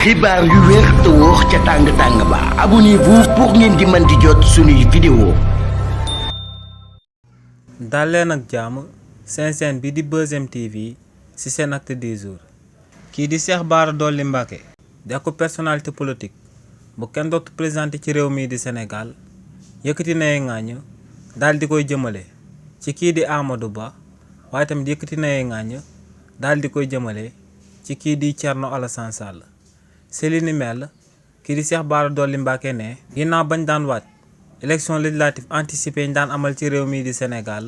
xibaar yu wér te wóor ca tàng ba abonnez-vous pour ngeen di mën di jot suñuy vidéo. dal leen ak jàmm seen chaîne bi di Buzz M TV ci seen acte du jour. kii di Cheikh Bara Dolly Mbacké di ak personnalité politique bu kenn dootu présenté ci réew mii di Sénégal yëkkati nay ŋàññ daal di koy jëmale ci kii di Amadou Ba waaye tamit yëkkati nay ŋàññ daal di koy jëmale ci kii di Thierno Alassane Sall. ci li ni mel kii di Cheikh Bara Dolly Mbacké ne ginnaaw bañ daan waaj élection législative anticipée ñu daan amal ci réew mii di Sénégal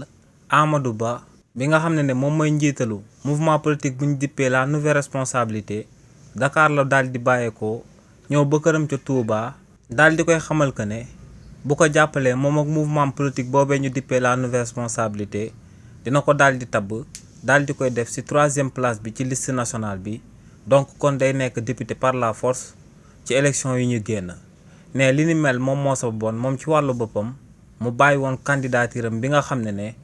Amadou Ba bi nga xam ne moom mooy njiitalu mouvement politique bu ñu dippee la nouvelle responsabilité Dakar la daal di bàyyeekoo ñëw ba këram ca Touba daal di koy xamal que ne bu ko jàppalee moom ak mouvement politique boobee ñu dippee la nouvelle responsabilité dina ko daal di tabb daal di koy def ci 3e place bi ci liste nationale bi. donc kon day nekk député par la force ci élection yi ñu génn ne li ni mel moom moo sababoon moom ci wàllu boppam mu bàyyi woon candidature am bi nga xam ne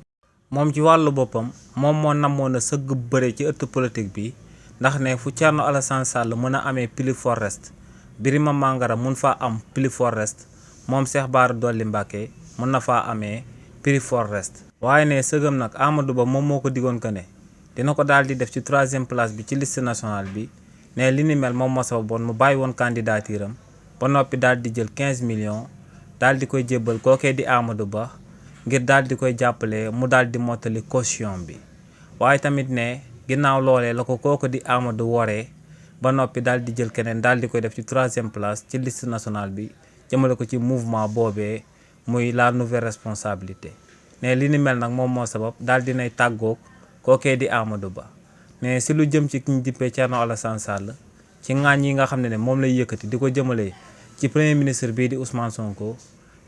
moom ci wàllu boppam moom moo namoon a sëgg bëre ci ëtt politique bi ndax ne fu Thierno Alassane Sall mën a amee plus fort reste Birima Mangara mun faa am plus fort reste moom Cheikh Bara Dolly Mbacké mën na faa amee plus fort reste waaye ne sëgam nag Amadou Ba moom moo ko digoon que ne dina ko daal di def ci 3e place bi ci liste nationale bi ne li ni mel moom moo sababoon mu bàyyi woon candidature am ba noppi daal di jël 15 millions daal di koy jébbal kookee di Amadou Ba ngir daal di koy jàppale mu daal di mottali caution bi. waaye tamit ne ginnaaw loolee la ko kooku di Amadou woree ba noppi daal di jël keneen daal di koy def ci 3e place ci liste nationale bi jëmale ko ci mouvement boobee muy la nouvelle responsabilité ne li ni mel nag moom moo sabab daal di nay tàggoog kookee di Amadou Ba mais si lu jëm ci ki ñu dippee Thierno Alassane Sall ci ŋaañ yi nga xam ne moom lay yëkkati di ko jëmale ci premier ministre bii di Ousmane Sonko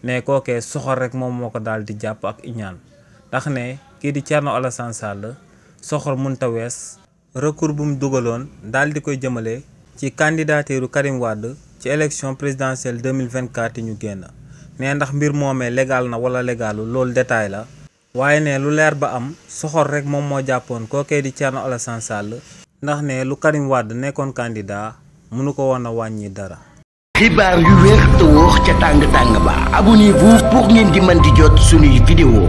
ne kookee soxor rek moom moo ko daal di jàpp ak iñaan ndax ne kii di Thierno Alassane Sall soxor mënta wees recours bu mu dugaloon daal di koy jëmale ci candidature Karim Wade ci élection présidentielle 2024 yi ñu génn ne ndax mbir moomee légal na wala légalu loolu détail la. waaye ne lu leer ba am soxor rek moom moo jàppoon kookee di Thierno Alassane Sall ndax ne lu Karim Wade nekkoon candidat mënu ko woon a wàññi dara. xibaar yu wér te wóor ca tàng ba abonnez-vous pour ngeen di mën di jot suñuy vidéo.